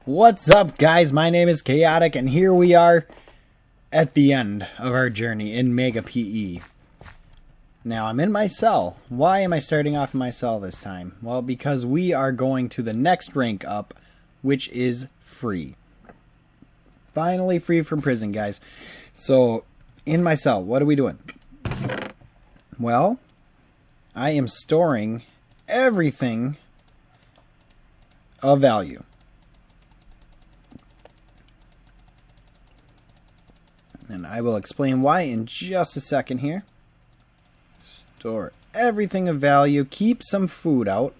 What's up, guys? My name is Chaotic, and here we are at the end of our journey in MegaPE. Now, I'm in my cell. Why am I starting off in my cell this time? Well, because we are going to the next rank up, which is free. Finally free from prison, guys. So, in my cell, what are we doing? Well, I am storing everything of value. And I will explain why in just a second here. Store everything of value. Keep some food out.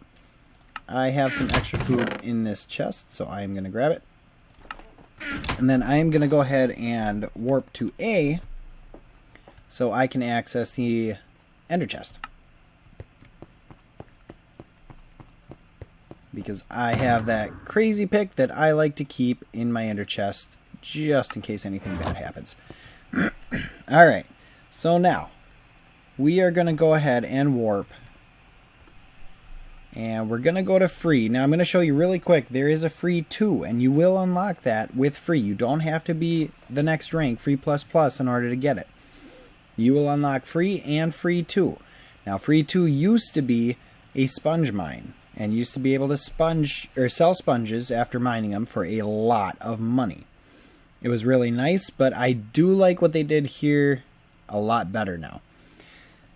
I have some extra food in this chest, so I am going to grab it. And then I am going to go ahead and warp to A so I can access the ender chest. Because I have that crazy pick that I like to keep in my ender chest just in case anything bad happens. Alright, so now we are going to go ahead and warp. And we're going to go to free. Now I'm going to show you really quick. There is a free 2, and you will unlock that with free. You don't have to be the next rank, free plus plus, in order to get it. You will unlock free and free 2. Now free 2 used to be a sponge mine, and used to be able to sponge or sell sponges after mining them for a lot of money. It was really nice, but I do like what they did here a lot better now.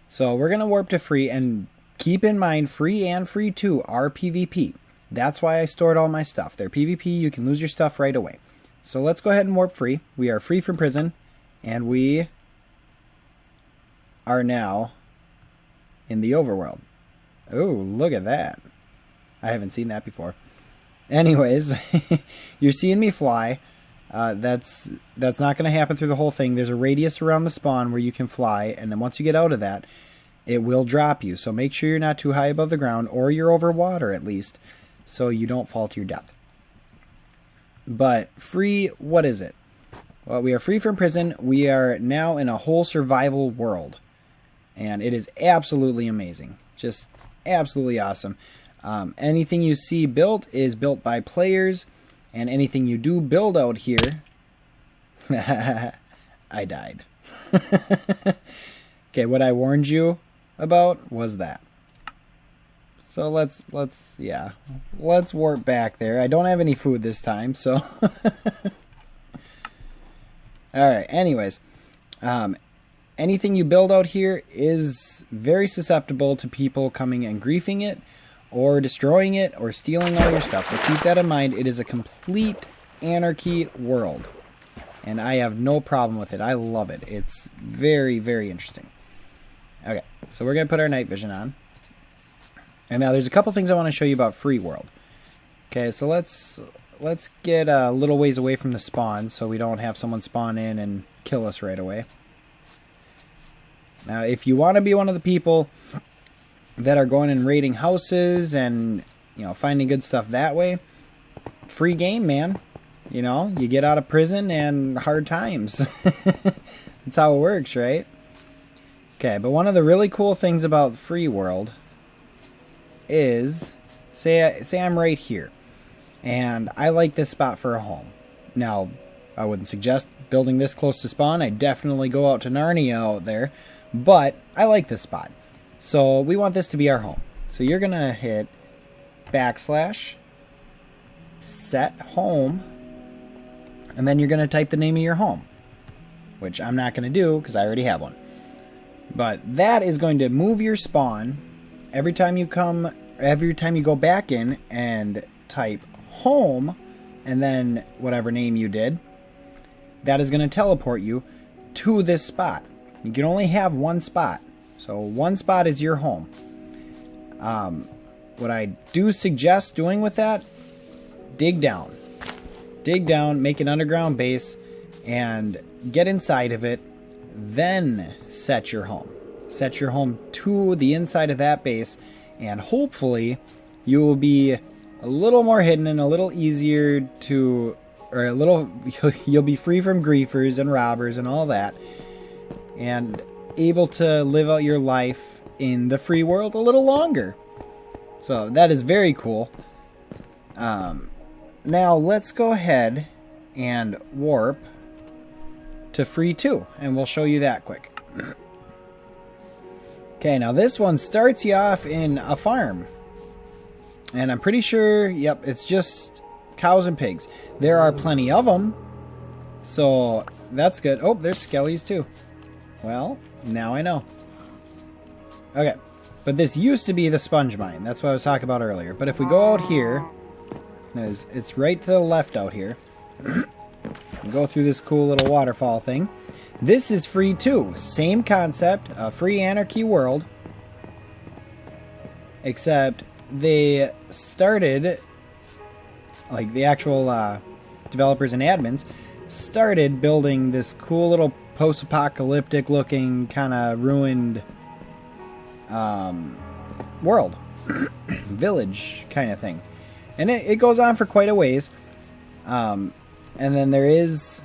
So we're going to warp to free, and keep in mind free and free 2 are PvP. That's why I stored all my stuff. They're PvP, you can lose your stuff right away. So let's go ahead and warp free. We are free from prison, and we are now in the overworld. Oh, look at that. I haven't seen that before. Anyways, you're seeing me fly. That's not going to happen through the whole thing. There's a radius around the spawn where you can fly, and then once you get out of that, it will drop you. So make sure you're not too high above the ground, or you're over water at least, so you don't fall to your death. But free, what is it? Well, we are free from prison. We are now in a whole survival world, and it is absolutely amazing. Just absolutely awesome. Anything you see built is built by players. And anything you do build out here... I died. Okay, what I warned you about was that. So let's warp back there. I don't have any food this time, so... Alright, anyways. Anything you build out here is very susceptible to people coming and griefing it, or destroying it, or stealing all your stuff. So keep that in mind. It is a complete anarchy world. And I have no problem with it. I love it. It's very, very interesting. Okay, so we're going to put our night vision on. And now there's a couple things I want to show you about Free World. Okay, so let's get a little ways away from the spawn so we don't have someone spawn in and kill us right away. Now, if you want to be one of the people that are going and raiding houses and, you know, finding good stuff that way, free game, man. You know, you get out of prison and hard times. That's how it works, right? Okay, but one of the really cool things about Free World is, say I'm right here, and I like this spot for a home. Now, I wouldn't suggest building this close to spawn. I'd definitely go out to Narnia out there, but I like this spot. So we want this to be our home. So you're going to hit / set home, and then you're going to type the name of your home, which I'm not going to do because I already have one. But that is going to move your spawn every time you go back in and type home, and then whatever name you did, that is going to teleport you to this spot. You can only have one spot. So one spot is your home. What I do suggest doing with that, dig down. Dig down, make an underground base, and get inside of it. Then set your home. Set your home to the inside of that base, and hopefully you will be a little more hidden and a little easier to... or you'll be free from griefers and robbers and all that. And able to live out your life in the free world a little longer. So that is very cool. now let's go ahead and warp to free 2, and we'll show you that quick. Okay, now this one starts you off in a farm. And I'm pretty sure, yep, it's just cows and pigs. There are plenty of them, so that's good. Oh, there's skellies too. Well, now I know. Okay, but this used to be the sponge mine. That's what I was talking about earlier. But if we go out here, it's right to the left out here. Go through this cool little waterfall thing. This is free too. Same concept, a free anarchy world. Except they started, like the actual developers and admins, started building this cool little post-apocalyptic looking kind of ruined world. Village kind of thing. And it goes on for quite a ways. And then there is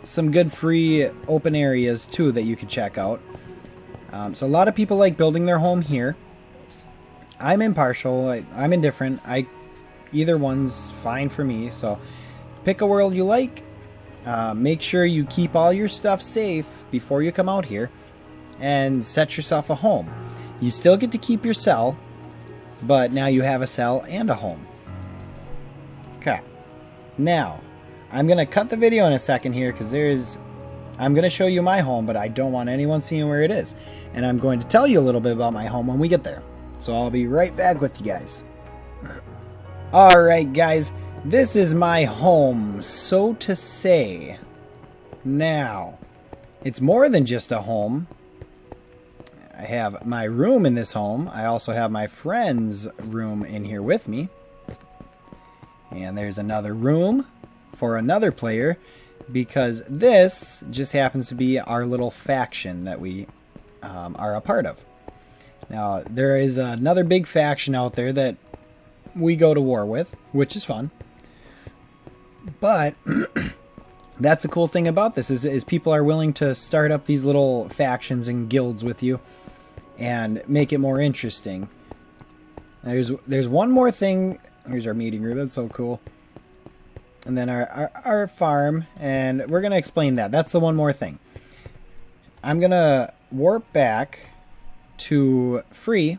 some good free open areas too that you could check out. So a lot of people like building their home here. I'm impartial. I'm indifferent. Either one's fine for me. So pick a world you like. Make sure you keep all your stuff safe before you come out here, and set yourself a home. You still get to keep your cell, but now you have a cell and a home. Okay. Now, I'm going to cut the video in a second here because I'm going to show you my home, but I don't want anyone seeing where it is. And I'm going to tell you a little bit about my home when we get there. So I'll be right back with you guys. Alright guys, this is my home, so to say. Now, it's more than just a home. I have my room in this home. I also have my friend's room in here with me. And there's another room for another player, because this just happens to be our little faction that we are a part of. Now, there is another big faction out there that we go to war with, which is fun. But that's the cool thing about this is people are willing to start up these little factions and guilds with you and make it more interesting. There's one more thing. Here's our meeting room. That's so cool. And then our farm, and we're going to explain that. That's the one more thing. I'm going to warp back to free.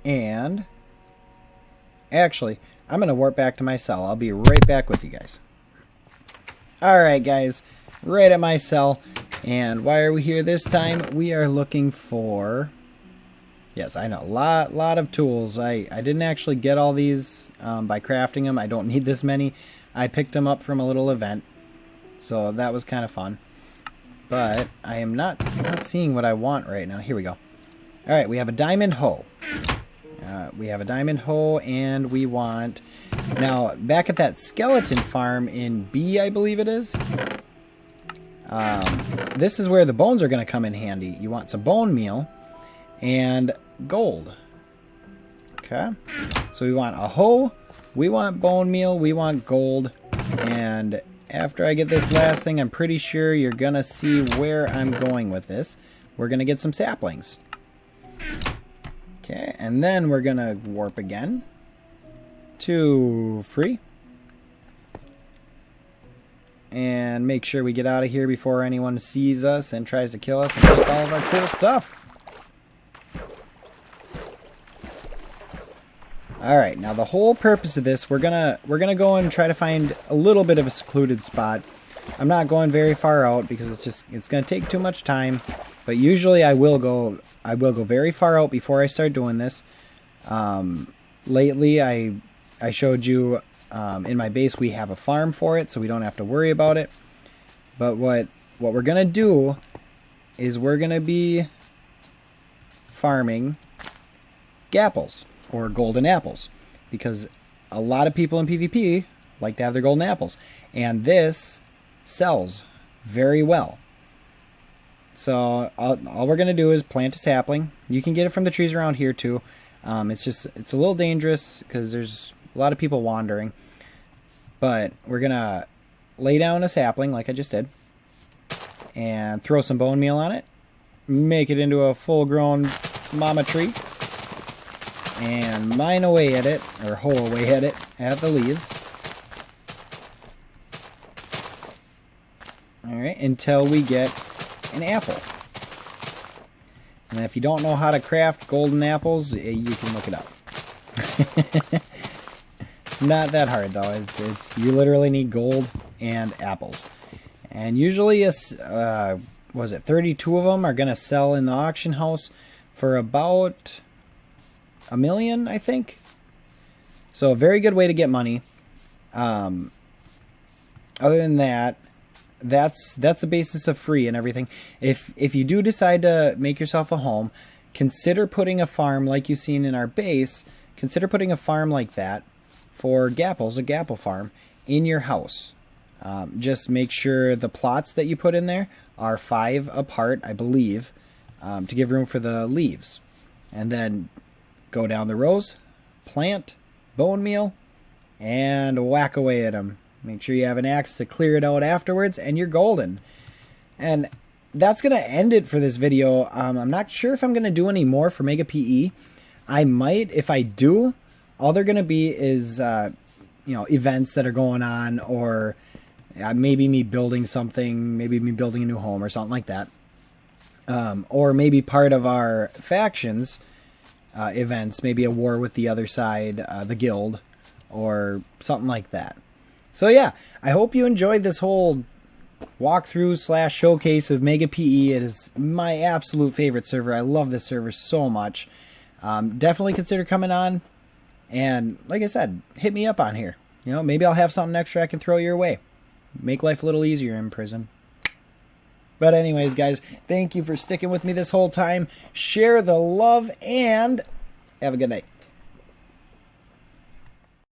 And actually, I'm going to warp back to my cell. I'll be right back with you guys. Alright guys, right at my cell. And why are we here this time? We are looking for... Yes, I know, a lot of tools. I didn't actually get all these by crafting them. I don't need this many. I picked them up from a little event. So that was kind of fun. But I am not seeing what I want right now. Here we go. Alright, we have a diamond hoe. We have a diamond hoe, and we want... Now, back at that skeleton farm in B, I believe it is. This is where the bones are going to come in handy. You want some bone meal and gold. Okay. So we want a hoe, we want bone meal, we want gold, and after I get this last thing, I'm pretty sure you're going to see where I'm going with this. We're going to get some saplings. Okay, and then we're going to warp again to free. And make sure we get out of here before anyone sees us and tries to kill us and take all of our cool stuff. Alright, now the whole purpose of this, we're gonna go and try to find a little bit of a secluded spot. I'm not going very far out because it's gonna take too much time. But usually I will go very far out before I start doing this. Lately I showed you in my base we have a farm for it, so we don't have to worry about it. But what we're gonna do is we're gonna be farming gapples or golden apples, because a lot of people in PvP like to have their golden apples, and this sells very well. So all we're gonna do is plant a sapling. You can get it from the trees around here too. It's a little dangerous because there's a lot of people wandering. But we're gonna lay down a sapling like I just did, and throw some bone meal on it. Make it into a full-grown mama tree. and mine away at it, or hoe away at it, at the leaves. Alright, until we get an apple. And if you don't know how to craft golden apples, you can look it up. Not that hard though. It's you literally need gold and apples. And usually, was it 32 of them are going to sell in the auction house for about $1 million, I think. So a very good way to get money. Other than that, that's the basis of free and everything. If you do decide to make yourself a home, consider putting a farm like you've seen in our base. Consider putting a farm like that for gapples, a gapple farm, in your house. Just make sure the plots that you put in there are 5 apart, I believe, to give room for the leaves. And then go down the rows, plant, bone meal, and whack away at them. Make sure you have an axe to clear it out afterwards, and you're golden. And that's going to end it for this video. I'm not sure if I'm going to do any more for MegaPE. I might. If I do, all they're going to be is events that are going on, or maybe me building something, maybe me building a new home or something like that. Or maybe part of our factions events, maybe a war with the other side, the guild, or something like that. So yeah, I hope you enjoyed this whole walkthrough / showcase of MegaPE. It is my absolute favorite server. I love this server so much. Definitely consider coming on. And like I said, hit me up on here. Maybe I'll have something extra I can throw your way. Make life a little easier in prison. But anyways, guys, thank you for sticking with me this whole time. Share the love and have a good night.